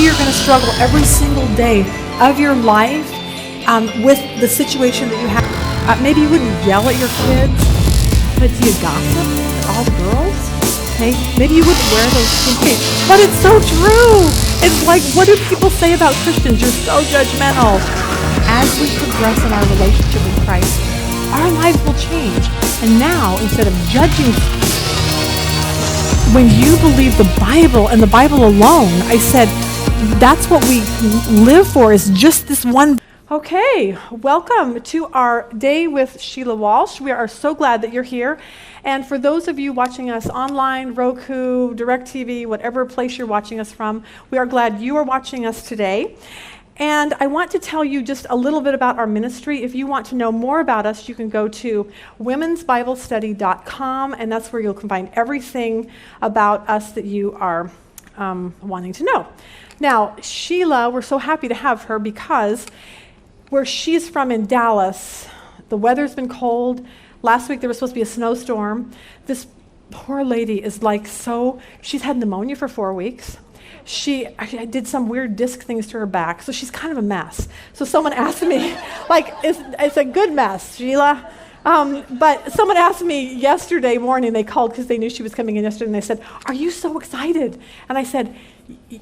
Maybe you're going to struggle every single day of your life with the situation that you have. Maybe you wouldn't yell at your kids, but do you gossip at all the girls? Okay? Maybe you wouldn't wear those pants, but it's so true. It's like, what do people say about Christians? You're so judgmental. As we progress in our relationship with Christ, our lives will change. And now, instead of judging, when you believe the Bible and the Bible alone, I said, that's what we live for, is just this one. Okay, welcome to our day with Sheila Walsh. We are so glad that you're here. And for those of you watching us online, Roku, DirecTV, whatever place you're watching us from, we are glad you are watching us today. And I want to tell you just a little bit about our ministry. If you want to know more about us, you can go to womensbiblestudy.com, and that's where you'll find everything about us that you are wanting to know. Now, Sheila, we're so happy to have her because where she's from in Dallas, the weather's been cold. Last week there was supposed to be a snowstorm. This poor lady is she's had pneumonia for 4 weeks. I did some weird disc things to her back, so she's kind of a mess. So someone asked me, it's a good mess, Sheila. But someone asked me yesterday morning, they called because they knew she was coming in yesterday, and they said, "Are you so excited?" And I said,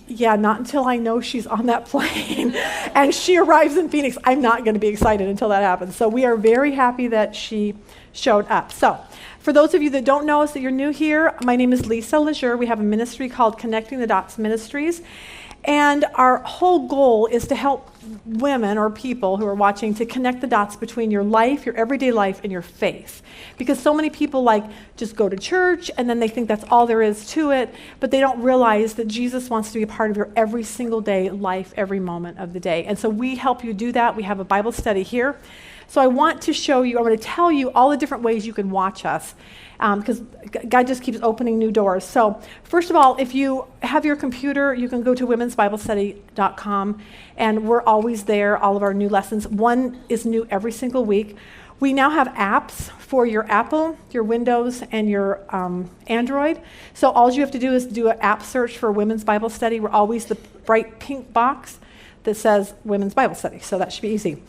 "Yeah, not until I know she's on that plane and she arrives in Phoenix. I'm not going to be excited until that happens." So we are very happy that she showed up. So for those of you that don't know us, that you're new here, my name is Lisa Lejeune. We have a ministry called Connecting the Dots Ministries. And our whole goal is to help women or people who are watching to connect the dots between your life, your everyday life, and your faith. Because so many people just go to church and then they think that's all there is to it, but they don't realize that Jesus wants to be a part of your every single day life, every moment of the day. And so we help you do that. We have a Bible study here. So I want to tell you all the different ways you can watch us, because God just keeps opening new doors. So first of all, if you have your computer, you can go to womensbiblestudy.com, and we're always there, all of our new lessons. One is new every single week. We now have apps for your Apple, your Windows, and your Android. So all you have to do is do an app search for Women's Bible Study. We're always the bright pink box that says Women's Bible Study, so that should be easy.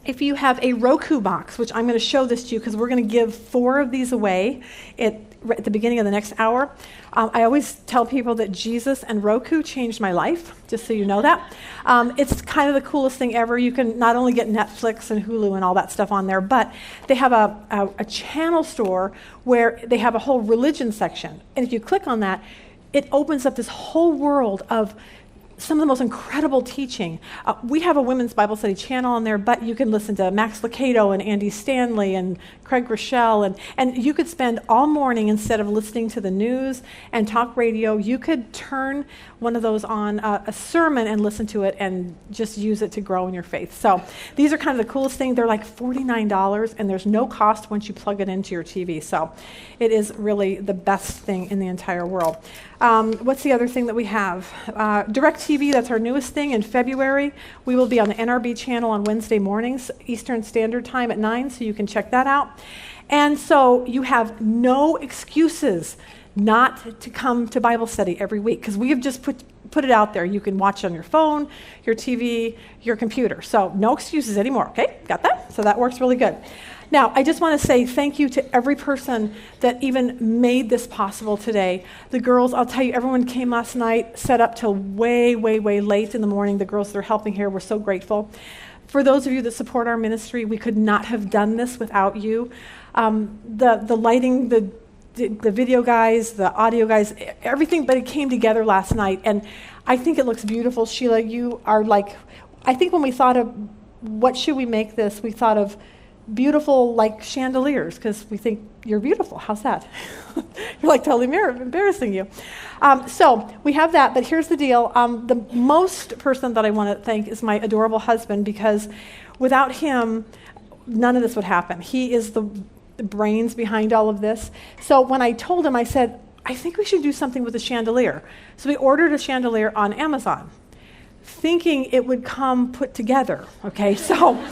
If you have a Roku box, which I'm going to show this to you because we're going to give 4 of these away at the beginning of the next hour. I always tell people that Jesus and Roku changed my life, just so you know that. It's kind of the coolest thing ever. You can not only get Netflix and Hulu and all that stuff on there, but they have a channel store where they have a whole religion section. And if you click on that, it opens up this whole world of some of the most incredible teaching. We have a Women's Bible Study channel on there, but you can listen to Max Lucado and Andy Stanley and Craig Rochelle, and you could spend all morning, instead of listening to the news and talk radio, you could turn one of those on, a sermon, and listen to it and just use it to grow in your faith. So these are kind of the coolest thing. They're like $49, and there's no cost once you plug it into your TV. So it is really the best thing in the entire world. What's the other thing that we have? DirecTV, that's our newest thing. In February, we will be on the NRB channel on Wednesday mornings, Eastern Standard Time at 9, so you can check that out. And so you have no excuses not to come to Bible study every week, because we have just put it out there. You can watch on your phone, your TV, your computer. So no excuses anymore, okay? Got that? So that works really good. Now, I just want to say thank you to every person that even made this possible today. The girls, I'll tell you, everyone came last night, set up till way, way, way late in the morning. The girls that are helping here, we're so grateful. For those of you that support our ministry, we could not have done this without you. The lighting, the video guys, the audio guys, everything, but it came together last night, and I think it looks beautiful. Sheila, you are I think when we thought of what should we make this, we thought of beautiful chandeliers, because we think you're beautiful. How's that? You're totally embarrassing you. So we have that, but here's the deal. The most person that I want to thank is my adorable husband, because without him, none of this would happen. He is the brains behind all of this. So when I told him, I said, I think we should do something with a chandelier. So we ordered a chandelier on Amazon, thinking it would come put together, okay? So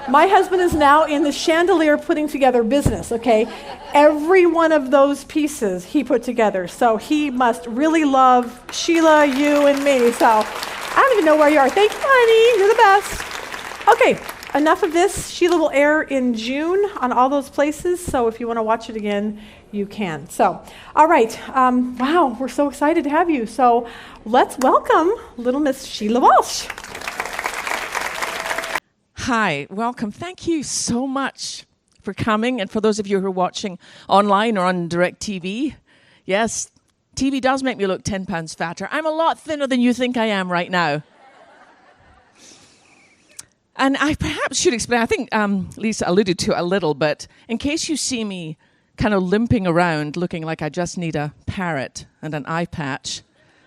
My husband is now in the chandelier putting together business, okay? Every one of those pieces he put together. So he must really love Sheila, you, and me. So I don't even know where you are. Thank you, honey. You're the best. Okay, enough of this. Sheila will air in June on all those places. So if you want to watch it again, you can. So, all right. Wow, we're so excited to have you. So let's welcome little Miss Sheila Walsh. Hi, welcome. Thank you so much for coming. And for those of you who are watching online or on direct TV, yes, TV does make me look 10 pounds fatter. I'm a lot thinner than you think I am right now. And I perhaps should explain, I think Lisa alluded to it a little, but in case you see me kind of limping around looking like I just need a parrot and an eye patch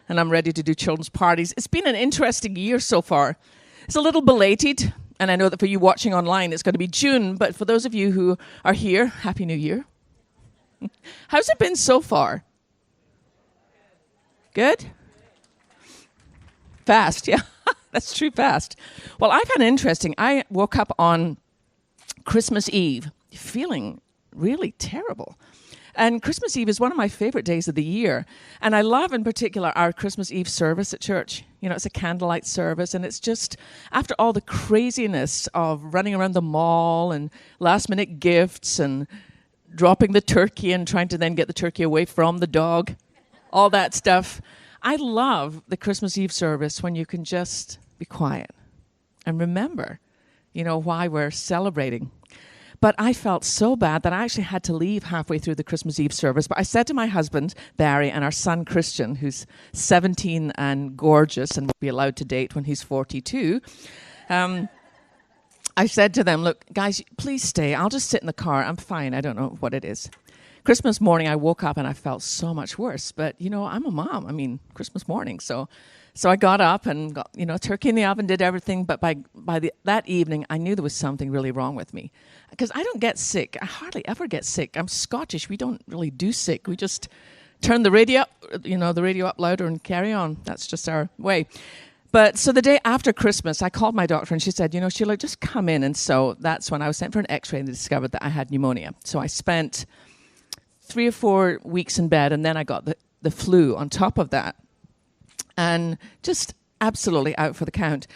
and I'm ready to do children's parties, it's been an interesting year so far. It's a little belated. And I know that for you watching online, it's going to be June. But for those of you who are here, Happy New Year. How's it been so far? Good? Fast, yeah. That's true, fast. Well, I found it interesting. I woke up on Christmas Eve feeling really terrible. And Christmas Eve is one of my favorite days of the year. And I love, in particular, our Christmas Eve service at church. You know, it's a candlelight service, and it's just, after all the craziness of running around the mall and last-minute gifts and dropping the turkey and trying to then get the turkey away from the dog, all that stuff, I love the Christmas Eve service when you can just be quiet and remember, you know, why we're celebrating. But I felt so bad that I actually had to leave halfway through the Christmas Eve service. But I said to my husband, Barry, and our son, Christian, who's 17 and gorgeous and will be allowed to date when he's 42, I said to them, look, guys, please stay. I'll just sit in the car. I'm fine. I don't know what it is. Christmas morning, I woke up and I felt so much worse. But, you know, I'm a mom. I mean, Christmas morning. So I got up and got, you know, turkey in the oven, did everything. But by that evening, I knew there was something really wrong with me. Because I don't get sick. I hardly ever get sick. I'm Scottish. We don't really do sick. We just turn the radio up louder and carry on. That's just our way. But so the day after Christmas, I called my doctor and she said, you know, Sheila, just come in. And so that's when I was sent for an x-ray and they discovered that I had pneumonia. So I spent 3 or 4 weeks in bed and then I got the flu on top of that. And just absolutely out for the count.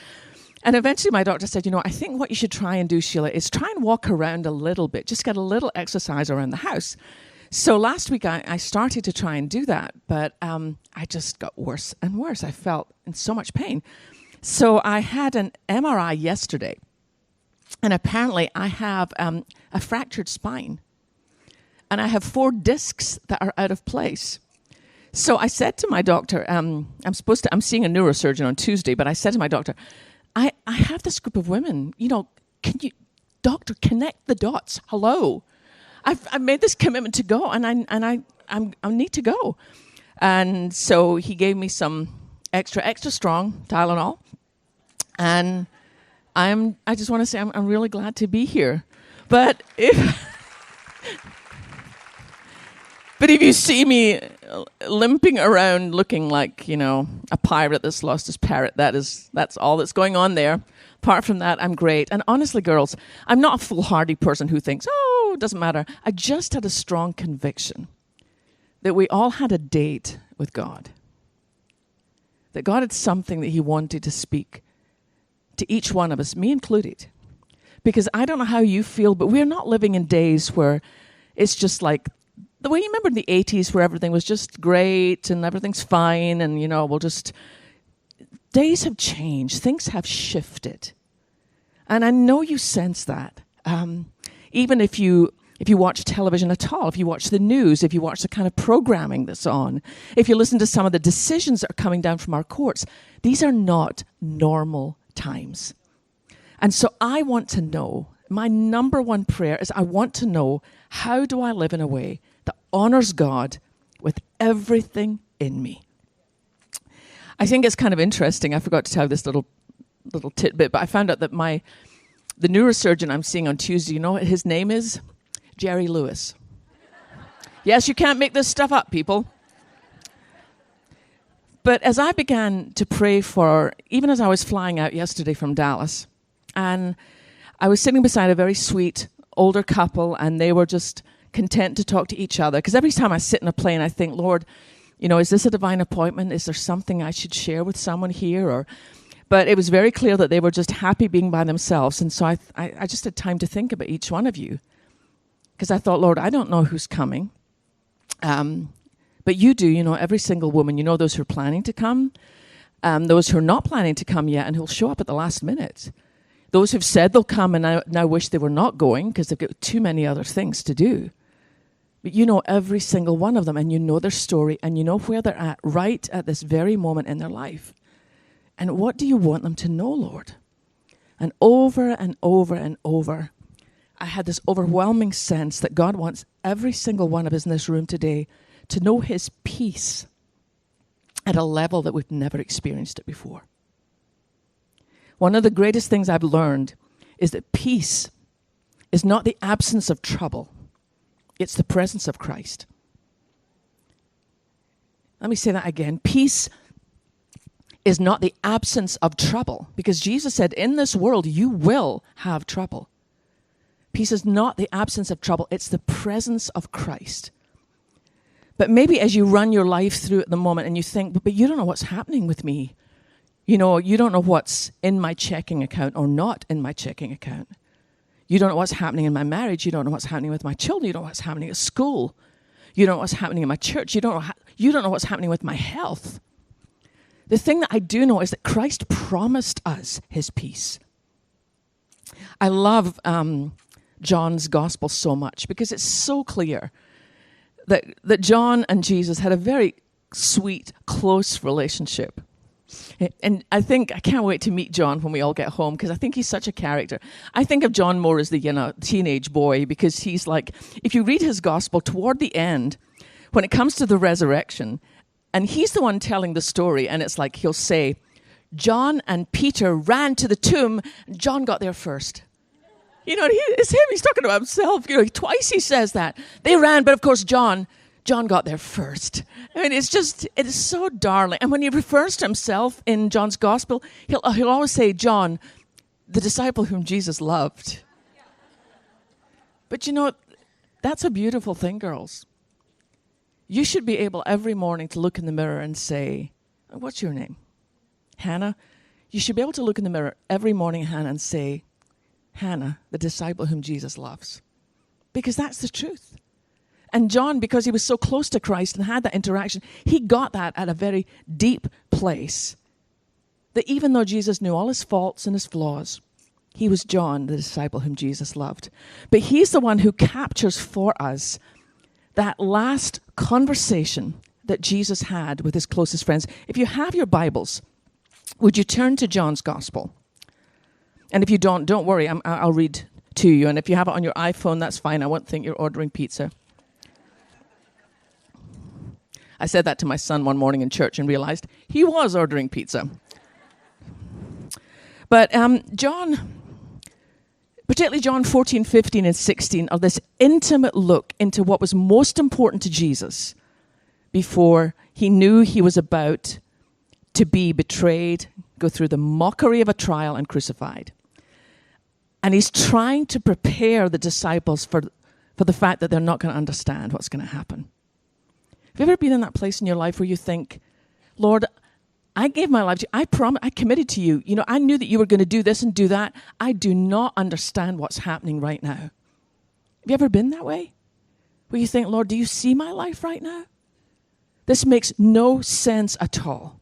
And eventually my doctor said, you know, I think what you should try and do, Sheila, is try and walk around a little bit. Just get a little exercise around the house. So last week I started to try and do that, but I just got worse and worse. I felt in so much pain. So I had an MRI yesterday, and apparently I have a fractured spine, and I have 4 discs that are out of place. So I said to my doctor, I'm seeing a neurosurgeon on Tuesday, but I said to my doctor, I have this group of women, you know, can you, doctor, connect the dots? Hello. I've made this commitment to go, and I need to go. And so he gave me some extra strong Tylenol, and I just want to say I'm really glad to be here. But if you see me limping around looking like, you know, a pirate that's lost his parrot, that's all that's going on there. Apart from that, I'm great. And honestly, girls, I'm not a foolhardy person who thinks, oh, it doesn't matter. I just had a strong conviction that we all had a date with God. That God had something that he wanted to speak to each one of us, me included. Because I don't know how you feel, but we're not living in days where it's just like the way you remember in the 80s where everything was just great and everything's fine and, you know, days have changed. Things have shifted. And I know you sense that. Even if you watch television at all, if you watch the news, if you watch the kind of programming that's on, if you listen to some of the decisions that are coming down from our courts, these are not normal times. And so I want to know, my number one prayer is I want to know, how do I live in a way that honors God with everything in me? I think it's kind of interesting. I forgot to tell this little tidbit, but I found out that the neurosurgeon I'm seeing on Tuesday, you know what his name is? Jerry Lewis. Yes, you can't make this stuff up, people. But as I began to pray even as I was flying out yesterday from Dallas, and I was sitting beside a very sweet older couple, and they were just content to talk to each other. Because every time I sit in a plane, I think, Lord, is this a divine appointment? Is there something I should share with someone here? But it was very clear that they were just happy being by themselves. And so I just had time to think about each one of you. Because I thought, Lord, I don't know who's coming. But you do, every single woman. You know those who are planning to come, those who are not planning to come yet and who'll show up at the last minute. Those who've said they'll come and now wish they were not going because they've got too many other things to do. But you know every single one of them, and you know their story, and you know where they're at right at this very moment in their life. And what do you want them to know, Lord? And over and over and over, I had this overwhelming sense that God wants every single one of us in this room today to know his peace at a level that we've never experienced it before. One of the greatest things I've learned is that peace is not the absence of trouble. It's the presence of Christ. Let me say that again. Peace is not the absence of trouble, because Jesus said, in this world you will have trouble. Peace is not the absence of trouble. It's the presence of Christ. But maybe as you run your life through at the moment and you think, but you don't know what's happening with me. You don't know what's in my checking account or not in my checking account. You don't know what's happening in my marriage. You don't know what's happening with my children. You don't know what's happening at school. You don't know what's happening in my church. You don't know what's happening with my health. The thing that I do know is that Christ promised us his peace. I love John's gospel so much because it's so clear that John and Jesus had a very sweet, close relationship. And I can't wait to meet John when we all get home, because I think he's such a character. I think of John more as the teenage boy, because he's like, if you read his gospel toward the end, when it comes to the resurrection, and he's the one telling the story, and it's like he'll say, John and Peter ran to the tomb, and John got there first. It's him. He's talking about himself. Twice he says that. They ran, but of course John got there first. I mean, it is so darling. And when he refers to himself in John's gospel, he'll always say, John, the disciple whom Jesus loved. But that's a beautiful thing, girls. You should be able every morning to look in the mirror and say, what's your name? Hannah. You should be able to look in the mirror every morning, Hannah, and say, Hannah, the disciple whom Jesus loves. Because that's the truth. And John, because he was so close to Christ and had that interaction, he got that at a very deep place. That even though Jesus knew all his faults and his flaws, he was John, the disciple whom Jesus loved. But he's the one who captures for us that last conversation that Jesus had with his closest friends. If you have your Bibles, would you turn to John's gospel? And if you don't worry, I'll read to you. And if you have it on your iPhone, that's fine. I won't think you're ordering pizza. I said that to my son one morning in church and realized he was ordering pizza. But John, particularly John 14, 15, and 16, are this intimate look into what was most important to Jesus before he knew he was about to be betrayed, go through the mockery of a trial, and crucified. And he's trying to prepare the disciples for the fact that they're not going to understand what's going to happen. Have you ever been in that place in your life where you think, Lord, I gave my life to you. I committed to you. I knew that you were going to do this and do that. I do not understand what's happening right now. Have you ever been that way? Where you think, Lord, do you see my life right now? This makes no sense at all.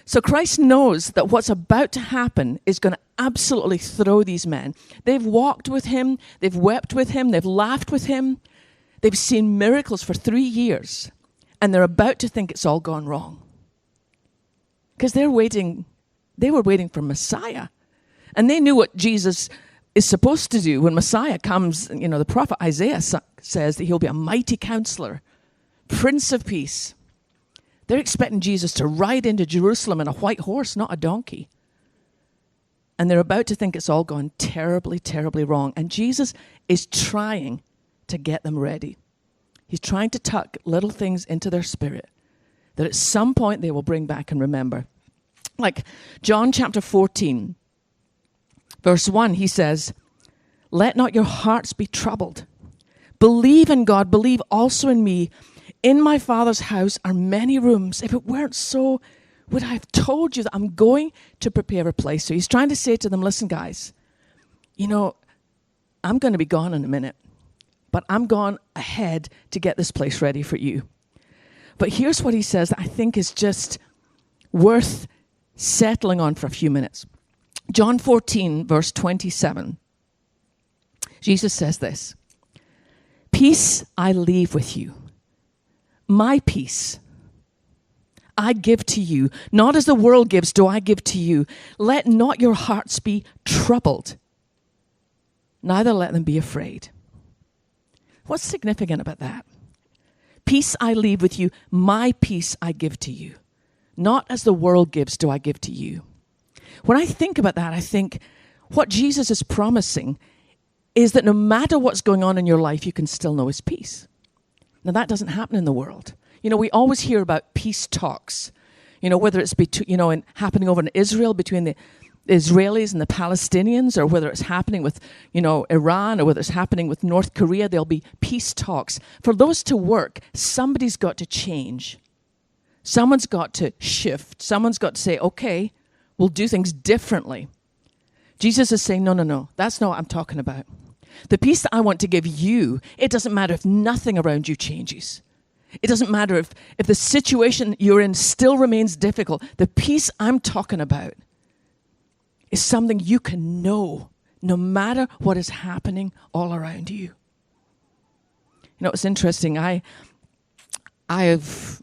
So Christ knows that what's about to happen is going to absolutely throw these men. They've walked with him. They've wept with him. They've laughed with him. They've seen miracles for 3 years, and they're about to think it's all gone wrong. Because they were waiting for Messiah. And they knew what Jesus is supposed to do when Messiah comes. The prophet Isaiah says that he'll be a mighty counselor, Prince of Peace. They're expecting Jesus to ride into Jerusalem on a white horse, not a donkey. And they're about to think it's all gone terribly, terribly wrong. And Jesus is trying to get them ready. He's trying to tuck little things into their spirit that at some point they will bring back and remember. Like John chapter 14, Verse 1, he says, let not your hearts be troubled. Believe in God, believe also in me. In my Father's house are many rooms. If it weren't so, would I have told you that I'm going to prepare a place? So he's trying to say to them, listen, guys, I'm going to be gone in a minute, but I'm gone ahead to get this place ready for you. But here's what he says that I think is just worth settling on for a few minutes. John 14, verse 27. Jesus says this, peace I leave with you. My peace I give to you. Not as the world gives do I give to you. Let not your hearts be troubled. Neither let them be afraid. What's significant about that? Peace I leave with you. My peace I give to you. Not as the world gives do I give to you. When I think about that, I think what Jesus is promising is that no matter what's going on in your life, you can still know his peace. Now, that doesn't happen in the world. We always hear about peace talks, whether it's happening over in Israel between the Israelis and the Palestinians, or whether it's happening with, Iran, or whether it's happening with North Korea, there'll be peace talks. For those to work, somebody's got to change. Someone's got to shift. Someone's got to say, okay, we'll do things differently. Jesus is saying, no, that's not what I'm talking about. The peace that I want to give you, it doesn't matter if nothing around you changes. It doesn't matter if the situation you're in still remains difficult. The peace I'm talking about is something you can know no matter what is happening all around you. It's interesting. I have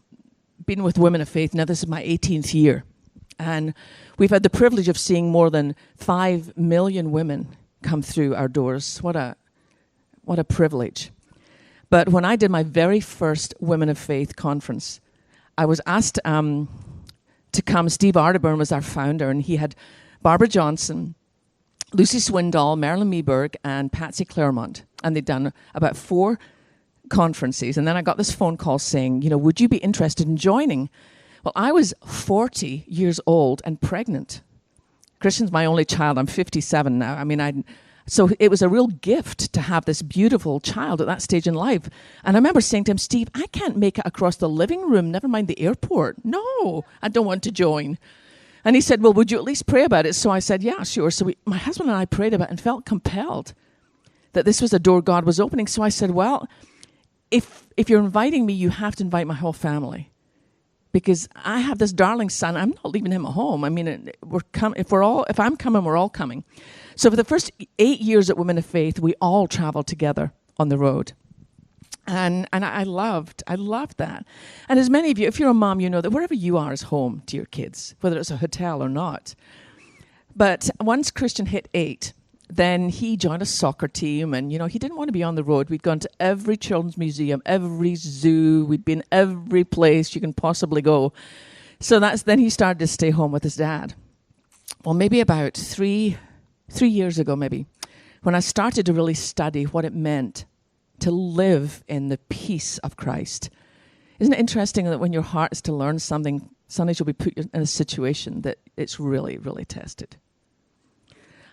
been with Women of Faith. Now, this is my 18th year. And we've had the privilege of seeing more than 5 million women come through our doors. What a privilege. But when I did my very first Women of Faith conference, I was asked to come. Steve Arterburn was our founder, and he had Barbara Johnson, Lucy Swindoll, Marilyn Meeberg, and Patsy Claremont. And they'd done about 4 conferences. And then I got this phone call saying, would you be interested in joining? Well, I was 40 years old and pregnant. Christian's my only child. I'm 57 now. So it was a real gift to have this beautiful child at that stage in life. And I remember saying to him, Steve, I can't make it across the living room, never mind the airport. No, I don't want to join. And he said, well, would you at least pray about it? So I said, yeah, sure. So my husband and I prayed about it and felt compelled that this was a door God was opening. So I said, well, if you're inviting me, you have to invite my whole family. Because I have this darling son, I'm not leaving him at home. If I'm coming, we're all coming. So for the first 8 years at Women of Faith, we all traveled together on the road. And I loved that. And as many of you, if you're a mom, you know that wherever you are is home to your kids, whether it's a hotel or not. But once Christian hit 8, then he joined a soccer team, and, he didn't want to be on the road. We'd gone to every children's museum, every zoo. We'd been every place you can possibly go. So then he started to stay home with his dad. Well, maybe about three years ago, when I started to really study what it meant to live in the peace of Christ. Isn't it interesting that when your heart is to learn something, sometimes you'll be put in a situation that it's really, really tested?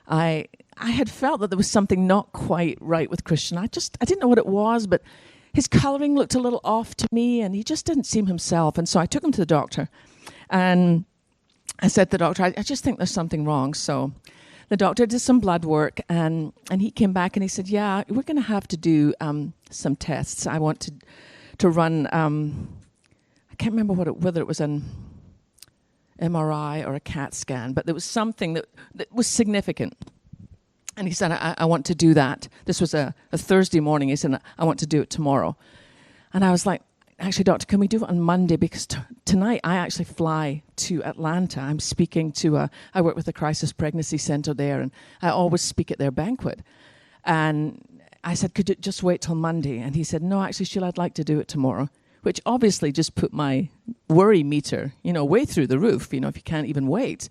I had felt that there was something not quite right with Christian. I didn't know what it was, but his coloring looked a little off to me, and he just didn't seem himself. And so I took him to the doctor, and I said to the doctor, I just think there's something wrong. So the doctor did some blood work, and he came back and he said, yeah, we're going to have to do some tests. I want to run, I can't remember whether it was an MRI or a CAT scan, but there was something that was significant. And he said, I want to do that. This was a Thursday morning. He said, I want to do it tomorrow. And I was like, actually, doctor, can we do it on Monday? Because tonight I actually fly to Atlanta. I'm speaking to, I work with the Crisis Pregnancy Center there, and I always speak at their banquet. And I said, could you just wait till Monday? And he said, no, actually, Sheila, I'd like to do it tomorrow, which obviously just put my worry meter, way through the roof, if you can't even wait.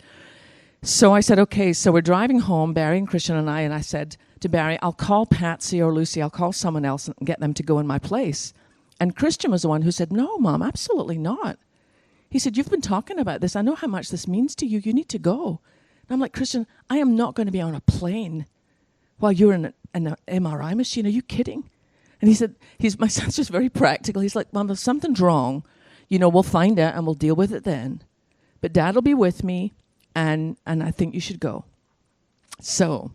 So I said, okay, so we're driving home, Barry and Christian and I said to Barry, I'll call Patsy or Lucy, I'll call someone else and get them to go in my place. And Christian was the one who said, no, Mom, absolutely not. He said, you've been talking about this. I know how much this means to you. You need to go. And I'm like, Christian, I am not going to be on a plane while you're in an MRI machine. Are you kidding? And he said, my son's just very practical. He's like, Mom, if something's wrong, we'll find out and we'll deal with it then. But Dad will be with me, and I think you should go. So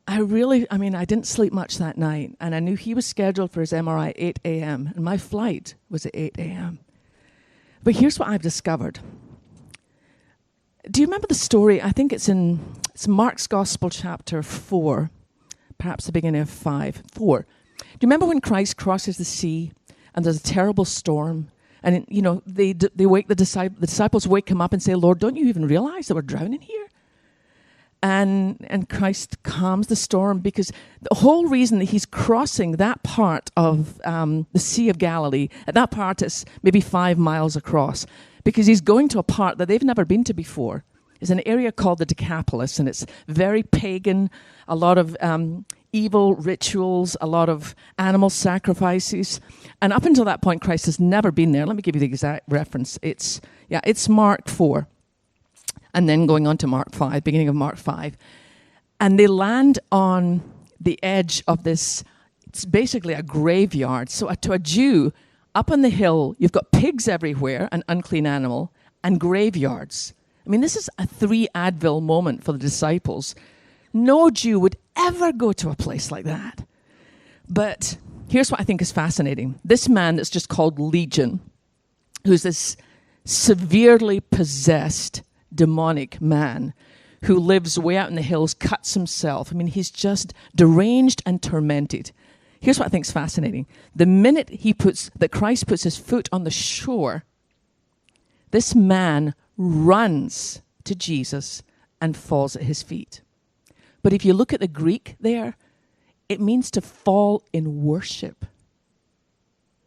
I didn't sleep much that night, and I knew he was scheduled for his MRI at 8 a.m., and my flight was at 8 a.m. But here's what I've discovered. Do you remember the story? I think it's Mark's Gospel, chapter 4, perhaps the beginning of 5. 4. Do you remember when Christ crosses the sea, and there's a terrible storm? And, they wake the disciples wake him up and say, Lord, don't you even realize that we're drowning here? And Christ calms the storm, because the whole reason that he's crossing that part of the Sea of Galilee, at that part it's maybe 5 miles across, because he's going to a part that they've never been to before. It's an area called the Decapolis, and it's very pagan, a lot of evil rituals, a lot of animal sacrifices. And up until that point, Christ has never been there. Let me give you the exact reference. It's Mark 4. And then going on to Mark 5, beginning of Mark 5. And they land on the edge of this, it's basically a graveyard. So to a Jew, up on the hill, you've got pigs everywhere, an unclean animal, and graveyards. I mean, this is a 3 Advil moment for the disciples. No Jew would ever go to a place like that. But here's what I think is fascinating. This man that's just called Legion, who's this severely possessed demonic man who lives way out in the hills, cuts himself. I mean, he's just deranged and tormented. Here's what I think is fascinating. The minute that Christ puts his foot on the shore, this man runs to Jesus and falls at his feet. But if you look at the Greek there, it means to fall in worship.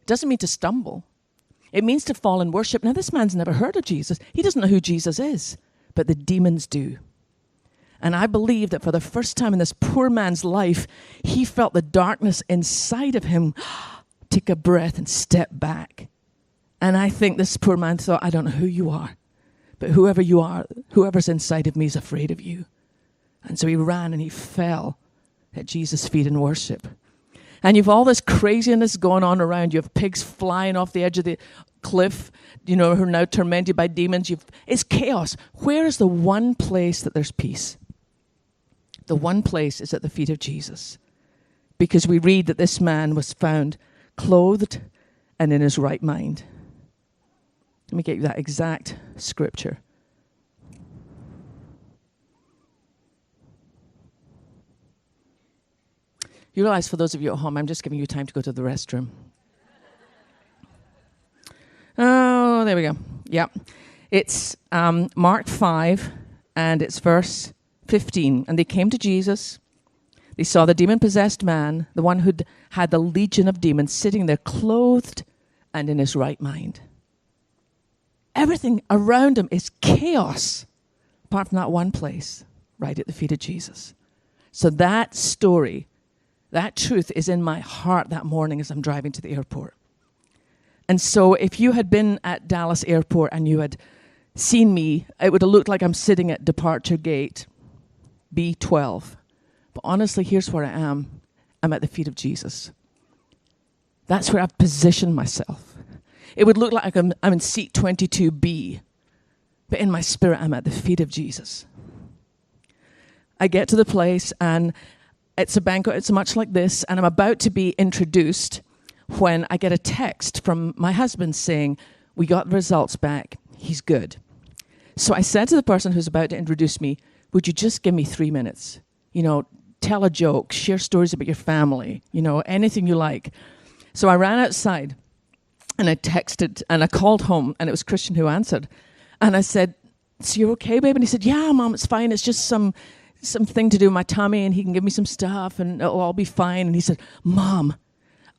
It doesn't mean to stumble. It means to fall in worship. Now, this man's never heard of Jesus. He doesn't know who Jesus is, but the demons do. And I believe that for the first time in this poor man's life, he felt the darkness inside of him take a breath and step back. And I think this poor man thought, I don't know who you are, but whoever you are, whoever's inside of me is afraid of you. And so he ran and he fell at Jesus' feet in worship. And you've all this craziness going on around. You have pigs flying off the edge of the cliff, who are now tormented by demons. It's chaos. Where is the one place that there's peace? The one place is at the feet of Jesus. Because we read that this man was found clothed and in his right mind. Let me get you that exact scripture. You realize, for those of you at home, I'm just giving you time to go to the restroom. Oh, there we go. Yeah. It's Mark 5, and it's verse 15. And they came to Jesus. They saw the demon-possessed man, the one who'd had the legion of demons, sitting there clothed and in his right mind. Everything around him is chaos, apart from that one place, right at the feet of Jesus. So that story, that truth is in my heart that morning as I'm driving to the airport. And so if you had been at Dallas Airport and you had seen me, it would have looked like I'm sitting at departure gate B12. But honestly, here's where I am. I'm at the feet of Jesus. That's where I've positioned myself. It would look like I'm in seat 22B. But in my spirit, I'm at the feet of Jesus. I get to the place and it's a banquet. It's much like this. And I'm about to be introduced when I get a text from my husband saying, we got the results back. He's good. So I said to the person who's about to introduce me, would you just give me 3 minutes? Tell a joke, share stories about your family, anything you like. So I ran outside and I texted and I called home and it was Christian who answered. And I said, so you're okay, babe? And he said, yeah, Mom, it's fine. It's just something to do with my tummy and he can give me some stuff and it'll all be fine. And he said, Mom,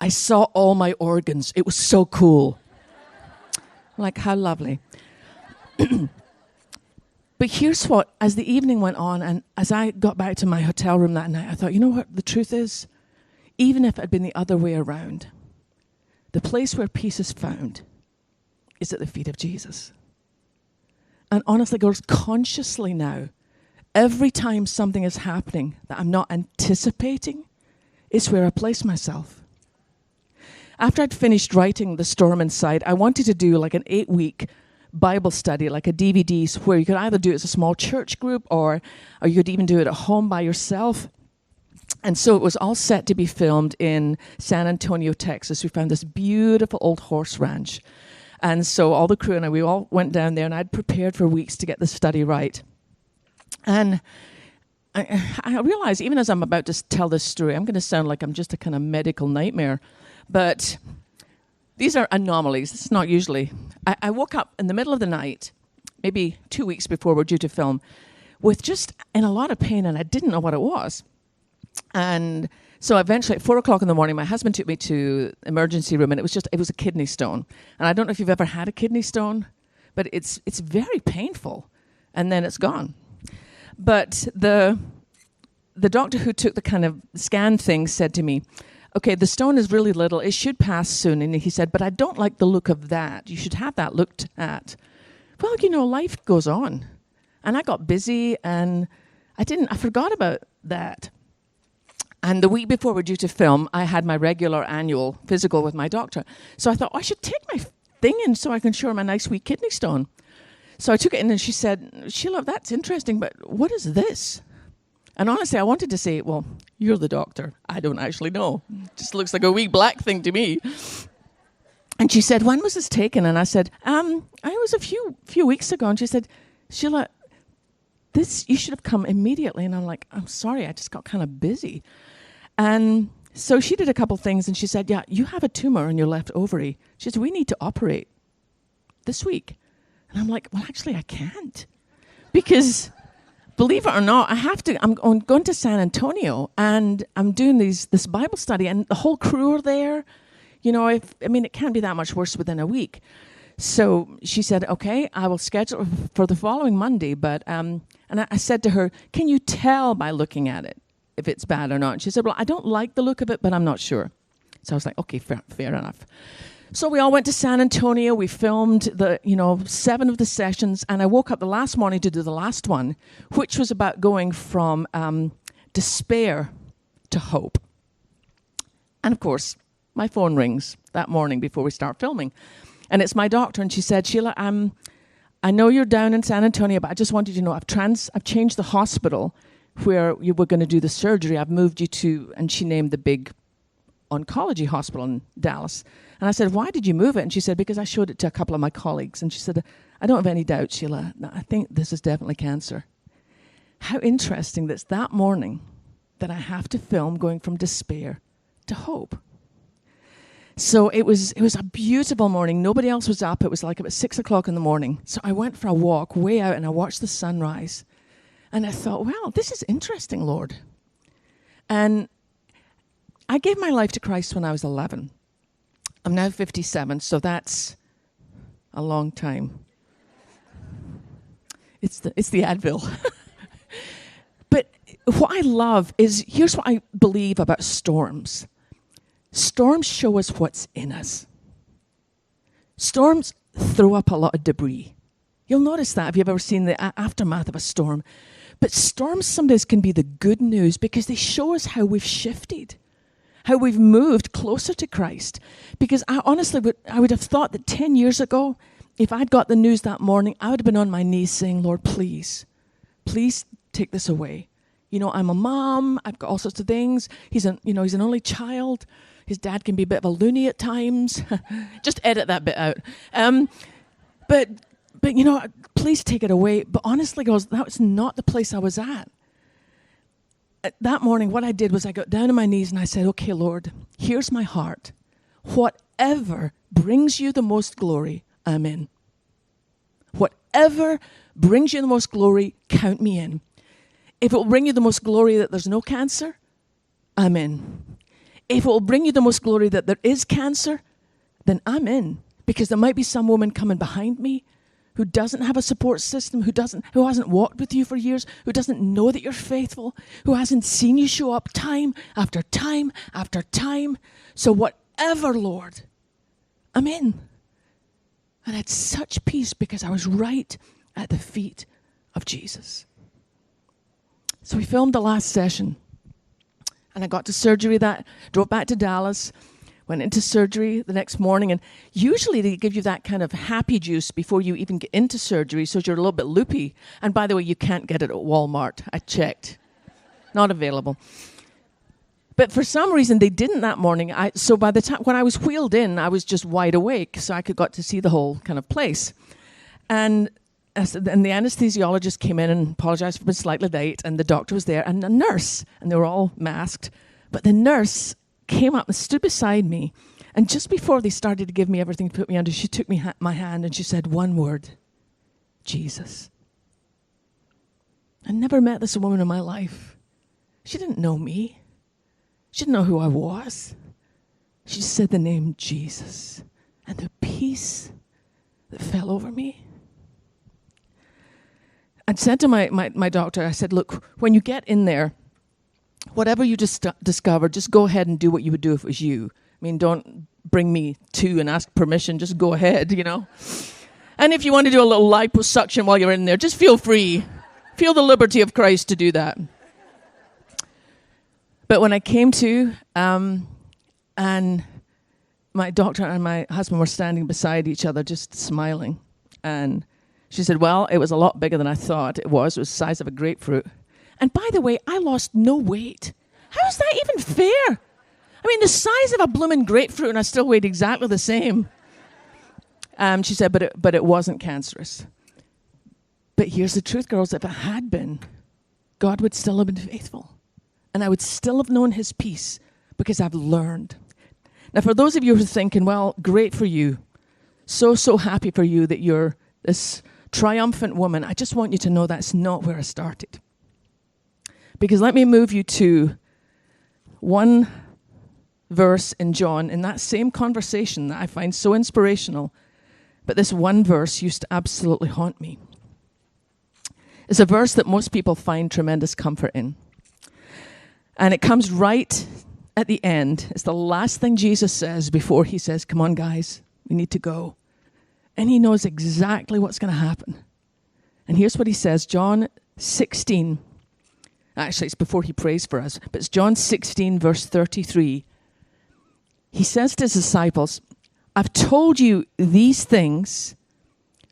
I saw all my organs. It was so cool. I'm like, how lovely. But here's what, as the evening went on and as I got back to my hotel room that night, I thought, you know what the truth is? Even if it had been the other way around, the place where peace is found is at the feet of Jesus. And honestly, girls, consciously now, every time something is happening that I'm not anticipating, is where I place myself. After I'd finished writing The Storm Inside, I wanted to do like an 8-week Bible study, like a DVD, where you could either do it as a small church group or you could even do it at home by yourself. And so it was all set to be filmed in San Antonio, Texas. We found this beautiful old horse ranch. And so all the crew and I, we all went down there, and I'd prepared for weeks to get the study right. And I realize, even as I'm about to tell this story, I'm going to sound like I'm just a kind of medical nightmare. But these are anomalies. It's not usually. I woke up in the middle of the night, maybe 2 weeks before we're due to film, with just in a lot of pain, and I didn't know what it was. And so eventually at 4 o'clock in the morning, my husband took me to the emergency room, and it was a kidney stone. And I don't know if you've ever had a kidney stone, but it's very painful, and then it's gone. But the doctor who took the kind of scan thing said to me, okay, the stone is really little. It should pass soon. And he said, but I don't like the look of that. You should have that looked at. Well, life goes on. And I got busy, and I forgot about that. And the week before we're due to film, I had my regular annual physical with my doctor. So I thought, I should take my thing in so I can show her my nice wee kidney stone. So I took it in, and she said, Sheila, that's interesting, but what is this? And honestly, I wanted to say, well, you're the doctor. I don't actually know. It just looks like a wee black thing to me. And she said, when was this taken? And I said, it was a few weeks ago. And she said, Sheila, you should have come immediately. And I'm like, I'm sorry, I just got kind of busy. And so she did a couple things, and she said, yeah, you have a tumor in your left ovary. She said, we need to operate this week. And I'm like, well, actually, I can't. Because believe it or not, I'm going to San Antonio, and I'm doing this Bible study, and the whole crew are there. It can't be that much worse within a week. So she said, okay, I will schedule for the following Monday. But and I said to her, can you tell by looking at it if it's bad or not? And she said, well, I don't like the look of it, but I'm not sure. So I was like, okay, fair enough. So we all went to San Antonio. We filmed 7 of the sessions, and I woke up the last morning to do the last one, which was about going from despair to hope. And of course, my phone rings that morning before we start filming, and it's my doctor, and she said, Sheila, I know you're down in San Antonio, but I just wanted you to know I've changed the hospital where you were going to do the surgery. I've moved you to, and she named the big oncology hospital in Dallas. And I said, why did you move it? And she said, because I showed it to a couple of my colleagues. And she said, I don't have any doubt, Sheila. No, I think this is definitely cancer. How interesting that's that morning that I have to film going from despair to hope. So it was a beautiful morning. Nobody else was up. It was like about 6 o'clock in the morning. So I went for a walk way out, and I watched the sunrise. And I thought, wow, this is interesting, Lord. And I gave my life to Christ when I was 11. I'm now 57, so that's a long time. It's the Advil. But what I love is, here's what I believe about storms. Storms show us what's in us. Storms throw up a lot of debris. You'll notice that if you've ever seen the aftermath of a storm. But storms sometimes can be the good news, because they show us how we've shifted, how we've moved closer to Christ. Because I would have thought that 10 years ago, if I'd got the news that morning, I would have been on my knees saying, Lord, please take this away. I'm a mom. I've got all sorts of things. He's an only child. His dad can be a bit of a loony at times. Just edit that bit out. But please take it away. But honestly, girls, that was not the place I was at. That morning, what I did was I got down on my knees and I said, okay, Lord, here's my heart. Whatever brings you the most glory, I'm in. Whatever brings you the most glory, count me in. If it will bring you the most glory that there's no cancer, I'm in. If it will bring you the most glory that there is cancer, then I'm in. Because there might be some woman coming behind me who doesn't have a support system, who hasn't walked with you for years, who doesn't know that you're faithful, who hasn't seen you show up time after time after time. So whatever, Lord, I'm in. And I had such peace because I was right at the feet of Jesus. So we filmed the last session. And I got to surgery drove back to Dallas, went into surgery the next morning. And usually they give you that kind of happy juice before you even get into surgery, so you're a little bit loopy. And by the way, you can't get it at Walmart. I checked. Not available. But for some reason, they didn't that morning. So by the time, when I was wheeled in, I was just wide awake, so I got to see the whole kind of place. And the anesthesiologist came in and apologized for being slightly late, and the doctor was there, and a nurse, and they were all masked. But the nurse came up and stood beside me, and just before they started to give me everything to put me under, she took my hand and she said one word, Jesus. I never met this woman in my life. She didn't know me. She didn't know who I was. She said the name Jesus, and the peace that fell over me. I said to my doctor, I said, look, when you get in there, whatever you discover, just go ahead and do what you would do if it was you. I mean, don't bring me to and ask permission. Just go ahead, you know. And if you want to do a little liposuction while you're in there, just feel free. Feel the liberty of Christ to do that. But when I came to, and my doctor and my husband were standing beside each other, just smiling. And she said, well, it was a lot bigger than I thought it was. It was the size of a grapefruit. And by the way, I lost no weight. How is that even fair? I mean, the size of a blooming grapefruit, and I still weighed exactly the same. She said, but it wasn't cancerous. But here's the truth, girls. If it had been, God would still have been faithful. And I would still have known his peace because I've learned. Now, for those of you who are thinking, well, great for you. So happy for you that you're this triumphant woman. I just want you to know that's not where I started. Because let me move you to one verse in John, in that same conversation that I find so inspirational. But this one verse used to absolutely haunt me. It's a verse that most people find tremendous comfort in. And it comes right at the end. It's the last thing Jesus says before he says, come on, guys, we need to go. And he knows exactly what's going to happen. And here's what he says, John 16. Actually, it's before he prays for us. But it's John 16, verse 33. He says to his disciples, I've told you these things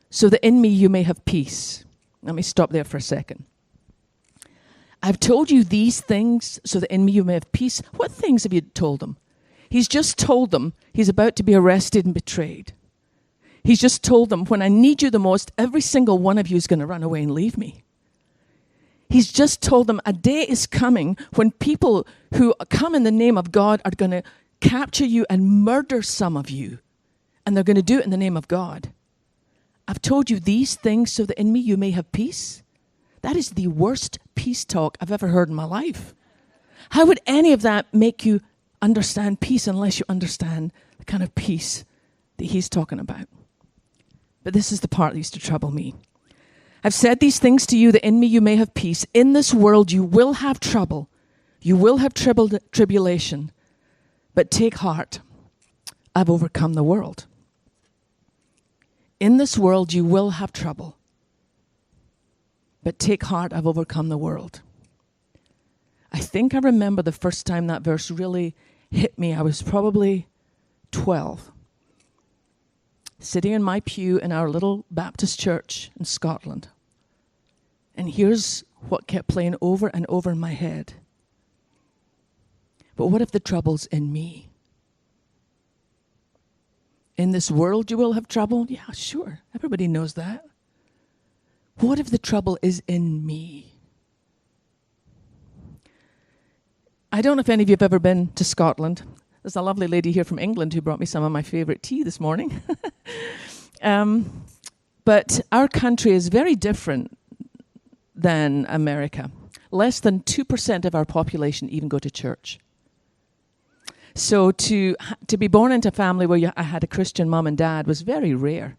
so that in me you may have peace. Let me stop there for a second. I've told you these things so that in me you may have peace. What things have you told them? He's just told them he's about to be arrested and betrayed. He's just told them, when I need you the most, every single one of you is going to run away and leave me. He's just told them a day is coming when people who come in the name of God are going to capture you and murder some of you. And they're going to do it in the name of God. I've told you these things so that in me you may have peace. That is the worst peace talk I've ever heard in my life. How would any of that make you understand peace unless you understand the kind of peace that he's talking about? But this is the part that used to trouble me. I've said these things to you that in me you may have peace. In this world you will have trouble. You will have tribulation. But take heart. I've overcome the world. In this world you will have trouble. But take heart, I've overcome the world. I think I remember the first time that verse really hit me. I was probably 12. Sitting in my pew in our little Baptist church in Scotland. And here's what kept playing over and over in my head. But what if the trouble's in me? In this world you will have trouble? Yeah, sure. Everybody knows that. What if the trouble is in me? I don't know if any of you have ever been to Scotland. There's a lovely lady here from England who brought me some of my favorite tea this morning. But our country is very different than America. Less than 2% of our population even go to church. So to be born into a family where I had a Christian mom and dad was very rare.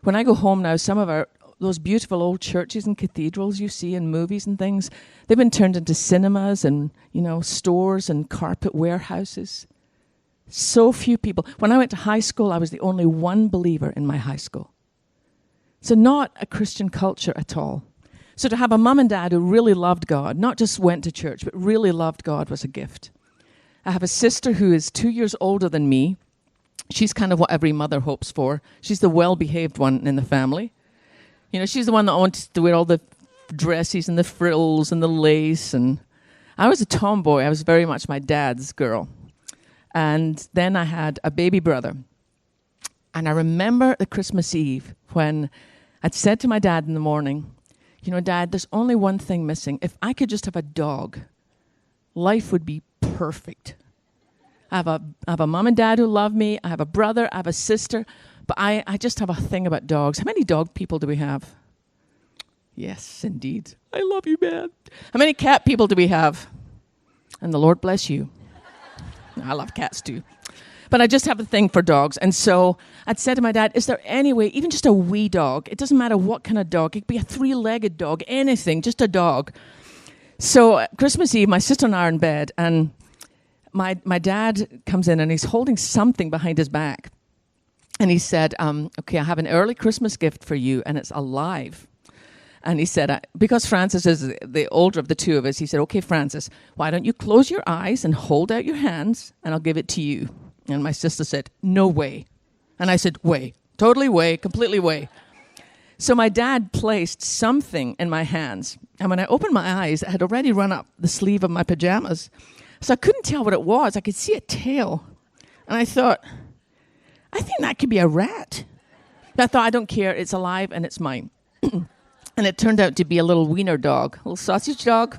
When I go home now, some of those beautiful old churches and cathedrals you see in movies and things, they've been turned into cinemas and, stores and carpet warehouses. So few people. When I went to high school, I was the only one believer in my high school. So not a Christian culture at all. So to have a mum and dad who really loved God, not just went to church, but really loved God, was a gift. I have a sister who is 2 years older than me. She's kind of what every mother hopes for. She's the well-behaved one in the family. You know, she's the one that wants to wear all the dresses and the frills and the lace. And I was a tomboy. I was very much my dad's girl. And then I had a baby brother. And I remember the Christmas Eve when I'd said to my dad in the morning, you know, Dad, there's only one thing missing. If I could just have a dog, life would be perfect. I have a mom and dad who love me. I have a brother. I have a sister. But I just have a thing about dogs. How many dog people do we have? Yes, indeed. I love you, man. How many cat people do we have? And the Lord bless you. I love cats too. But I just have a thing for dogs. And so I'd said to my dad, is there any way, even just a wee dog, it doesn't matter what kind of dog, it could be a 3-legged dog, anything, just a dog. So Christmas Eve, my sister and I are in bed, and my dad comes in and he's holding something behind his back. And he said, okay, I have an early Christmas gift for you, and it's alive. And he said, because Francis is the older of the two of us, he said, okay, Francis, why don't you close your eyes and hold out your hands, and I'll give it to you. And my sister said, no way. And I said, way. Totally way. Completely way. So my dad placed something in my hands. And when I opened my eyes, it had already run up the sleeve of my pajamas. So I couldn't tell what it was. I could see a tail. And I thought, I think that could be a rat. But I thought, I don't care. It's alive and it's mine. And it turned out to be a little wiener dog, a little sausage dog,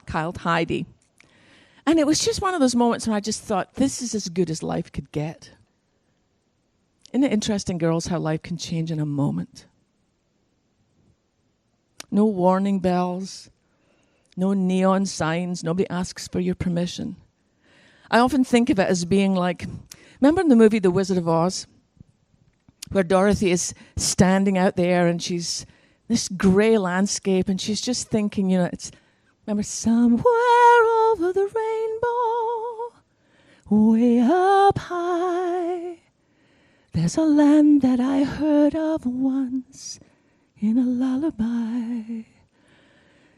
called Heidi. And it was just one of those moments when I just thought, this is as good as life could get. Isn't it interesting, girls, how life can change in a moment? No warning bells, no neon signs, nobody asks for your permission. I often think of it as being like, remember in the movie The Wizard of Oz, where Dorothy is standing out there and she's this grey landscape and she's just thinking, you know, remember, somewhere over the rainbow, way up high, there's a land that I heard of once in a lullaby.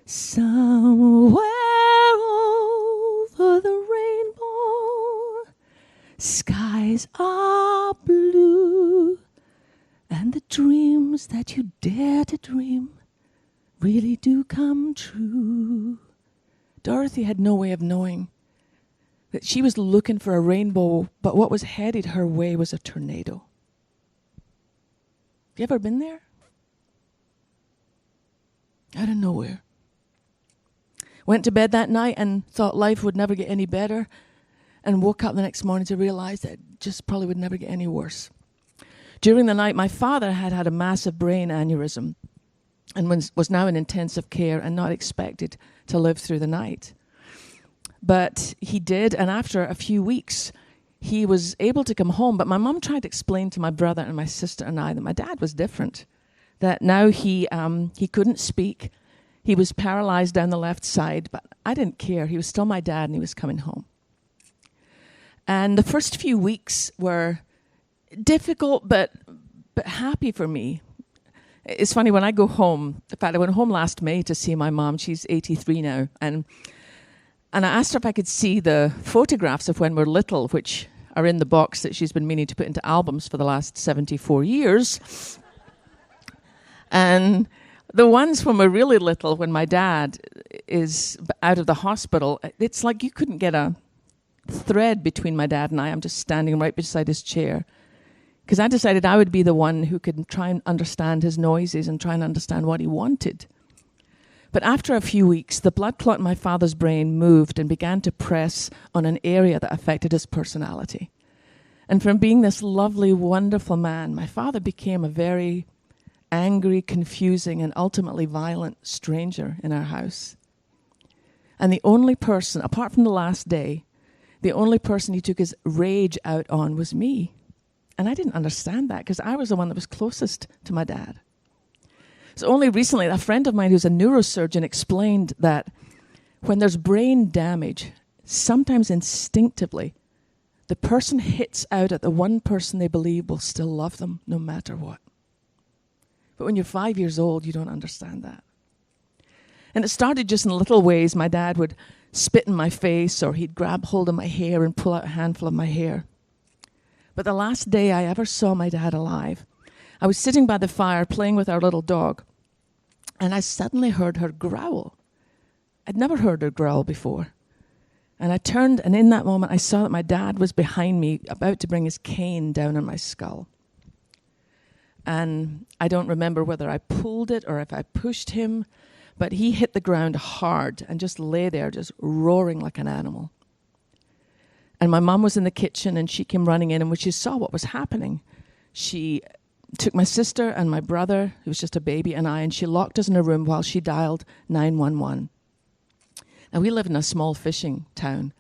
Somewhere over the rainbow, skies are blue, and the dreams that you dare to dream really do come true. Dorothy had no way of knowing that she was looking for a rainbow, but what was headed her way was a tornado. Have you ever been there? Out of nowhere. Went to bed that night and thought life would never get any better, and woke up the next morning to realize that it just probably would never get any worse. During the night, my father had a massive brain aneurysm and was now in intensive care and not expected to live through the night. But he did, and after a few weeks, he was able to come home. But my mum tried to explain to my brother and my sister and I that my dad was different, that now he couldn't speak. He was paralyzed down the left side, but I didn't care. He was still my dad, and he was coming home. And the first few weeks were difficult, but happy for me. It's funny, when I go home, in fact, I went home last May to see my mom. She's 83 now. And I asked her if I could see the photographs of when we're little, which are in the box that she's been meaning to put into albums for the last 74 years. And the ones when we're really little, when my dad is out of the hospital, it's like you couldn't get a thread between my dad and I. I'm just standing right beside his chair. Because I decided I would be the one who could try and understand his noises and try and understand what he wanted. But after a few weeks, the blood clot in my father's brain moved and began to press on an area that affected his personality. And from being this lovely, wonderful man, my father became a very angry, confusing, and ultimately violent stranger in our house. And the only person, apart from the last day, the only person he took his rage out on was me. And I didn't understand that because I was the one that was closest to my dad. So only recently, a friend of mine who's a neurosurgeon explained that when there's brain damage, sometimes instinctively, the person hits out at the one person they believe will still love them no matter what. But when you're 5 years old, you don't understand that. And it started just in little ways. My dad would spit in my face, or he'd grab hold of my hair and pull out a handful of my hair. But the last day I ever saw my dad alive, I was sitting by the fire playing with our little dog, and I suddenly heard her growl. I'd never heard her growl before. And I turned, and in that moment I saw that my dad was behind me, about to bring his cane down on my skull. And I don't remember whether I pulled it or if I pushed him, but he hit the ground hard and just lay there, just roaring like an animal. And my mom was in the kitchen, and she came running in, and when she saw what was happening, she took my sister and my brother, who was just a baby, and she locked us in a room while she dialed 911. Now, we live in a small fishing town.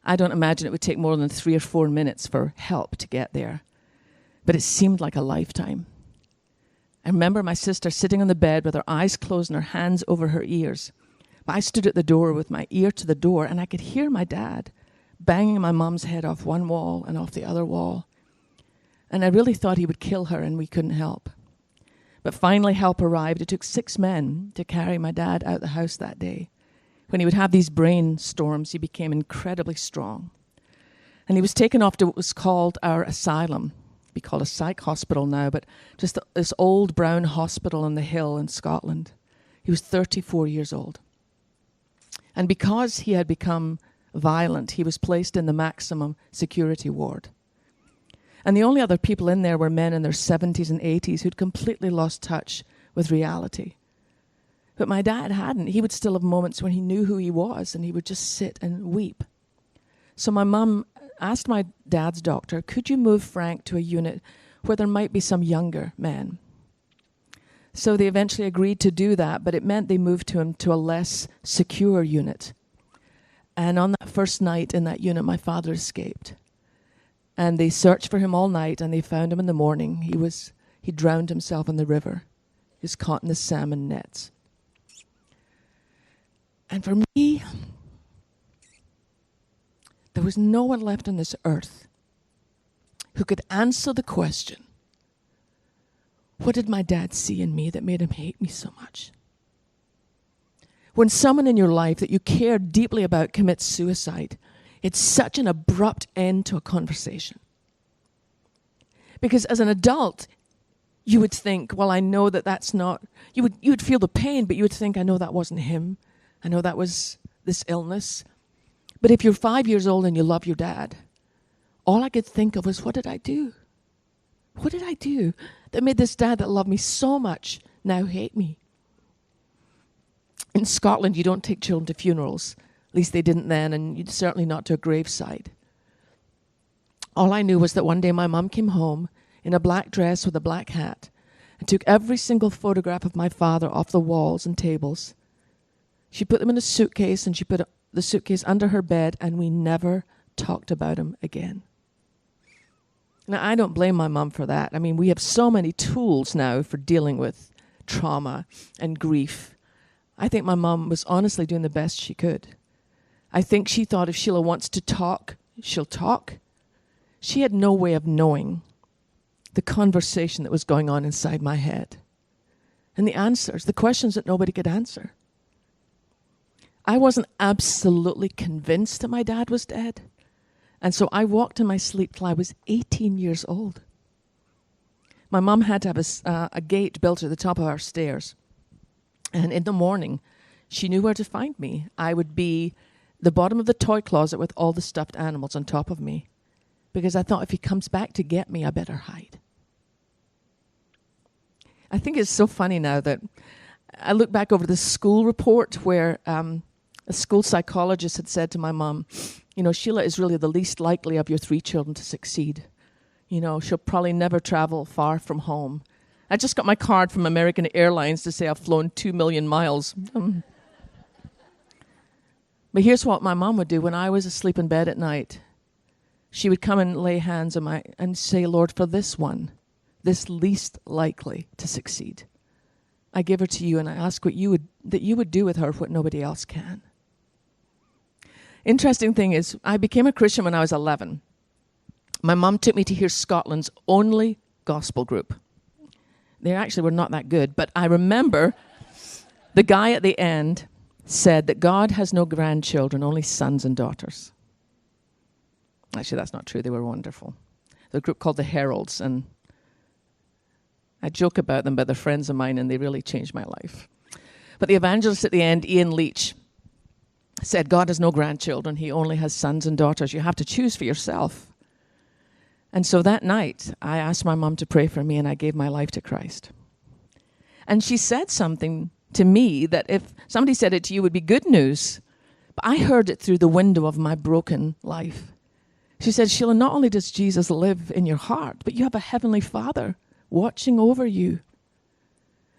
I don't imagine it would take more than 3 or 4 minutes for help to get there. But it seemed like a lifetime. I remember my sister sitting on the bed with her eyes closed and her hands over her ears. But I stood at the door with my ear to the door, and I could hear my dad banging my mom's head off one wall and off the other wall. And I really thought he would kill her, and we couldn't help. But finally help arrived. It took 6 men to carry my dad out the house that day. When he would have these brain storms, he became incredibly strong. And he was taken off to what was called our asylum. Be called a psych hospital now, but just this old brown hospital on the hill in Scotland. He was 34 years old. And because he had become violent, he was placed in the maximum security ward. And the only other people in there were men in their 70s and 80s who'd completely lost touch with reality. But my dad hadn't. He would still have moments when he knew who he was, and he would just sit and weep. So my mum asked my dad's doctor, could you move Frank to a unit where there might be some younger men? So they eventually agreed to do that, but it meant they moved him to a less secure unit. And on that first night in that unit, my father escaped. And they searched for him all night, and they found him in the morning. He drowned himself in the river. He was caught in the salmon nets. And for me, there was no one left on this earth who could answer the question, what did my dad see in me that made him hate me so much? When someone in your life that you care deeply about commits suicide, it's such an abrupt end to a conversation. Because as an adult, you would think, well, I know that that's not, you would feel the pain, but you would think, I know that wasn't him. I know that was this illness. But if you're 5 years old and you love your dad, all I could think of was, what did I do? What did I do that made this dad that loved me so much now hate me? In Scotland, you don't take children to funerals. At least they didn't then, and certainly not to a graveside. All I knew was that one day my mum came home in a black dress with a black hat and took every single photograph of my father off the walls and tables. She put them in a suitcase, and she put the suitcase under her bed, and we never talked about him again. Now, I don't blame my mum for that. I mean, we have so many tools now for dealing with trauma and grief. I think my mum was honestly doing the best she could. I think she thought if Sheila wants to talk, she'll talk. She had no way of knowing the conversation that was going on inside my head. And the answers, the questions that nobody could answer. I wasn't absolutely convinced that my dad was dead. And so I walked in my sleep till I was 18 years old. My mum had to have a gate built at the top of our stairs. And in the morning, she knew where to find me. I would be the bottom of the toy closet with all the stuffed animals on top of me. Because I thought if he comes back to get me, I better hide. I think it's so funny now that I look back over the school report where a school psychologist had said to my mum, you know, Sheila is really the least likely of your 3 children to succeed. You know, she'll probably never travel far from home. I just got my card from American Airlines to say I've flown 2 million miles. But here's what my mom would do when I was asleep in bed at night. She would come and lay hands on my and say, Lord, for this one, this least likely to succeed, I give her to you, and I ask that you would do with her what nobody else can. Interesting thing is, I became a Christian when I was 11. My mum took me to hear Scotland's only gospel group. They actually were not that good, but I remember The guy at the end said that God has no grandchildren, only sons and daughters. Actually, that's not true. They were wonderful. The group called the Heralds, and I joke about them, but they're friends of mine, and they really changed my life. But the evangelist at the end, Ian Leach, said God has no grandchildren. He only has sons and daughters. You have to choose for yourself. And so that night, I asked my mom to pray for me, and I gave my life to Christ. And she said something to me that if somebody said it to you, it would be good news. But I heard it through the window of my broken life. She said, Sheila, not only does Jesus live in your heart, but you have a heavenly Father watching over you.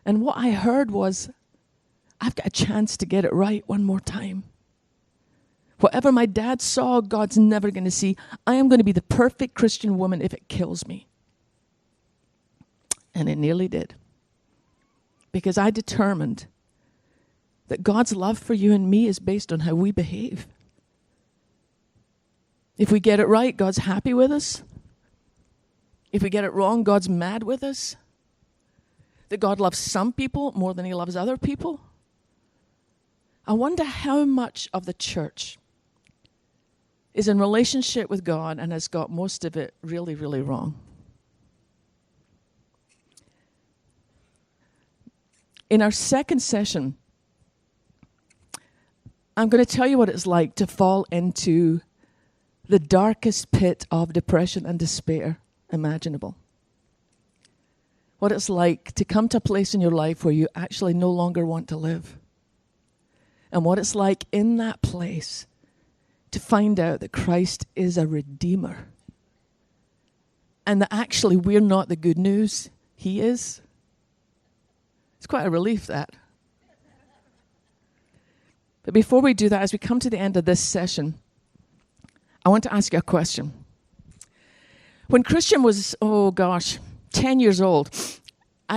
And what I heard was, I've got a chance to get it right one more time. Whatever my dad saw, God's never going to see. I am going to be the perfect Christian woman if it kills me. And it nearly did. Because I determined that God's love for you and me is based on how we behave. If we get it right, God's happy with us. If we get it wrong, God's mad with us. That God loves some people more than he loves other people. I wonder how much of the church is in relationship with God and has got most of it really, really wrong. In our second session, I'm going to tell you what it's like to fall into the darkest pit of depression and despair imaginable. What it's like to come to a place in your life where you actually no longer want to live. And what it's like in that place to find out that Christ is a redeemer. And that actually we're not the good news, he is. It's quite a relief, that. But before we do that, as we come to the end of this session, I want to ask you a question. When Christian was, 10 years old,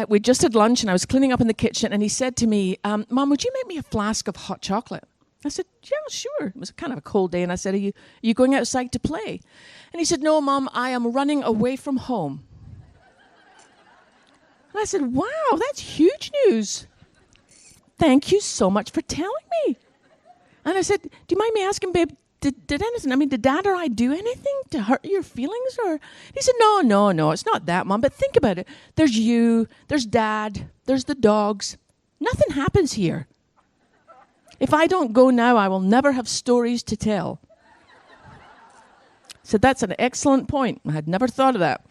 we just had lunch and I was cleaning up in the kitchen and he said to me, Mom, would you make me a flask of hot chocolate? I said, yeah, sure. It was kind of a cold day and I said, are you going outside to play? And he said, no, Mom, I am running away from home. And I said, wow, that's huge news. Thank you so much for telling me. And I said, do you mind me asking, babe, did anything, did Dad or I do anything to hurt your feelings? Or he said, no, it's not that, Mom, but think about it. There's you, there's Dad, there's the dogs. Nothing happens here. If I don't go now, I will never have stories to tell. So that's an excellent point. I had never thought of that.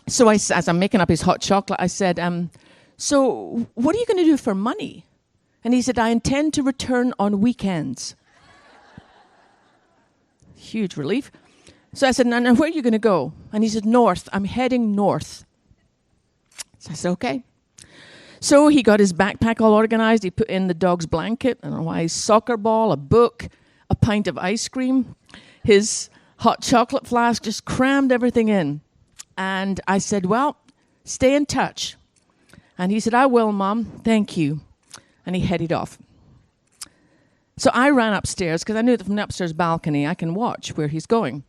So as I'm making up his hot chocolate, I said, so what are you going to do for money? And he said, I intend to return on weekends. Huge relief. So I said, now where are you going to go? And he said, north. I'm heading north. So I said, okay. So he got his backpack all organized. He put in the dog's blanket, I don't know why, his soccer ball, a book, a pint of ice cream, his hot chocolate flask, just crammed everything in. And I said, well, stay in touch. And he said, I will, Mom. Thank you. And he headed off. So I ran upstairs because I knew that from the upstairs balcony I can watch where he's going.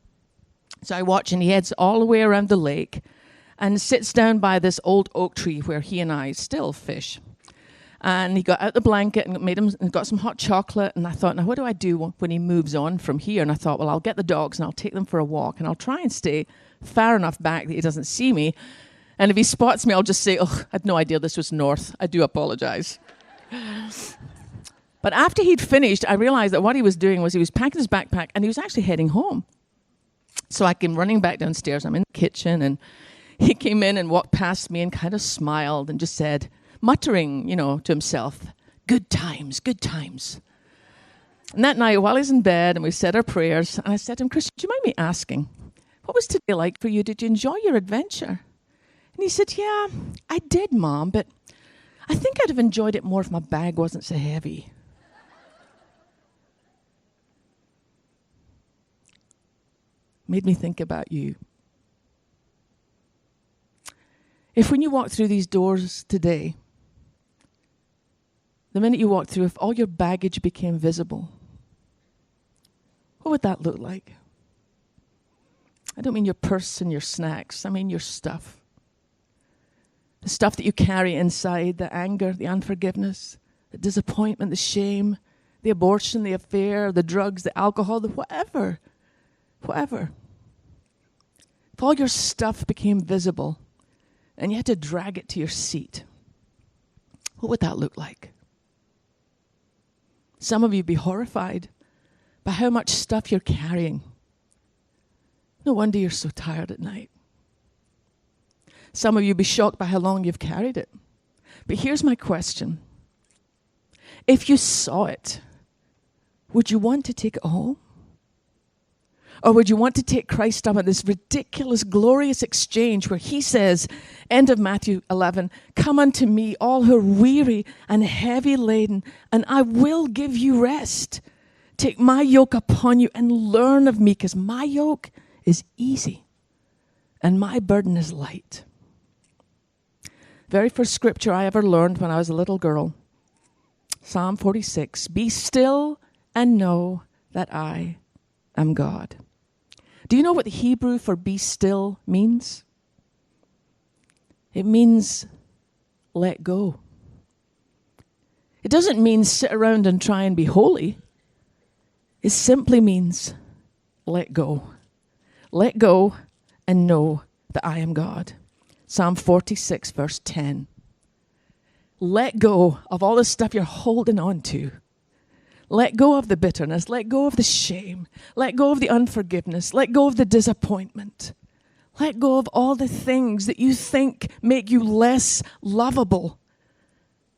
So I watch and he heads all the way around the lake and sits down by this old oak tree where he and I still fish. And he got out the blanket and got some hot chocolate. And I thought, now what do I do when he moves on from here? And I thought, well, I'll get the dogs and I'll take them for a walk and I'll try and stay far enough back that he doesn't see me. And if he spots me, I'll just say, I had no idea this was north. I do apologize. But after he'd finished, I realized that what he was doing was he was packing his backpack and he was actually heading home. So I came running back downstairs. I'm in the kitchen and he came in and walked past me and kind of smiled and just said, muttering, to himself, good times, good times. And that night, while he's in bed and we said our prayers, and I said to him, Christian, do you mind me asking, what was today like for you? Did you enjoy your adventure? And he said, yeah, I did, Mom, but I think I'd have enjoyed it more if my bag wasn't so heavy. Made me think about you. If when you walk through these doors today, the minute you walk through, if all your baggage became visible, what would that look like? I don't mean your purse and your snacks. I mean your stuff. The stuff that you carry inside, the anger, the unforgiveness, the disappointment, the shame, the abortion, the affair, the drugs, the alcohol, the whatever. If all your stuff became visible and you had to drag it to your seat, what would that look like? Some of you would be horrified by how much stuff you're carrying. No wonder you're so tired at night. Some of you would be shocked by how long you've carried it. But here's my question. If you saw it, would you want to take it home? Or would you want to take Christ up at this ridiculous, glorious exchange where he says, end of Matthew 11, come unto me, all who are weary and heavy laden, and I will give you rest. Take my yoke upon you and learn of me, because my yoke is easy and my burden is light. Very first scripture I ever learned when I was a little girl, Psalm 46, be still and know that I am God. Do you know what the Hebrew for be still means? It means let go. It doesn't mean sit around and try and be holy. It simply means let go. Let go and know that I am God. Psalm 46, verse 10. Let go of all the stuff you're holding on to. Let go of the bitterness. Let go of the shame. Let go of the unforgiveness. Let go of the disappointment. Let go of all the things that you think make you less lovable.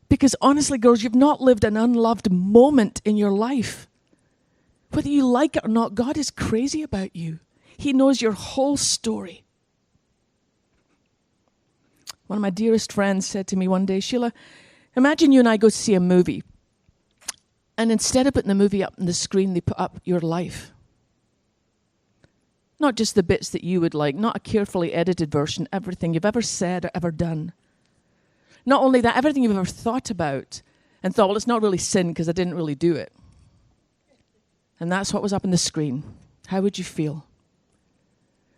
Because honestly, girls, you've not lived an unloved moment in your life. Whether you like it or not, God is crazy about you. He knows your whole story. One of my dearest friends said to me one day, Sheila, imagine you and I go see a movie. And instead of putting the movie up on the screen, they put up your life. Not just the bits that you would like, not a carefully edited version, everything you've ever said or ever done. Not only that, everything you've ever thought about and thought, well, it's not really sin because I didn't really do it. And that's what was up on the screen. How would you feel?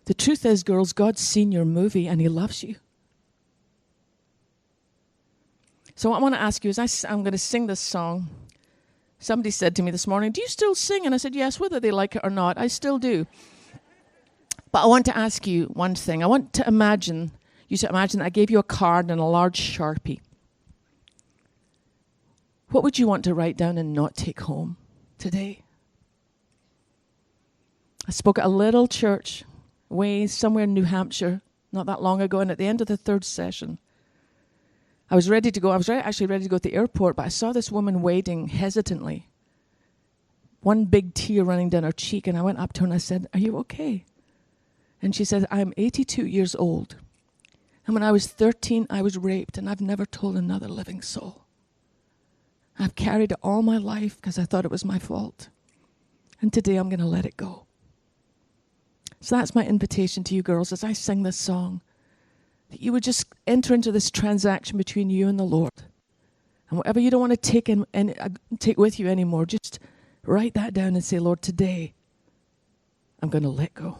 The truth is, girls, God's seen your movie and he loves you. So what I want to ask you is, I'm going to sing this song. Somebody said to me this morning, do you still sing? And I said, yes, whether they like it or not, I still do. But I want to ask you one thing. I want to imagine that I gave you a card and a large Sharpie. What would you want to write down and not take home today? I spoke at a little church way somewhere in New Hampshire not that long ago, and at the end of the third session, I was ready to go. I was actually ready to go to the airport, but I saw this woman waiting hesitantly. One big tear running down her cheek, and I went up to her and I said, are you okay? And she said, I'm 82 years old. And when I was 13, I was raped, and I've never told another living soul. I've carried it all my life because I thought it was my fault. And today I'm going to let it go. So that's my invitation to you girls as I sing this song. That you would just enter into this transaction between you and the Lord. And whatever you don't want to take with you anymore, just write that down and say, Lord, today I'm going to let go.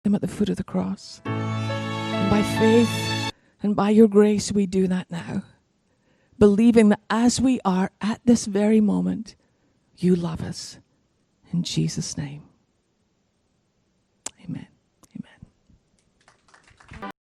them at the foot of the cross. And by faith and by your grace, we do that now, believing that as we are at this very moment, you love us. In Jesus' name.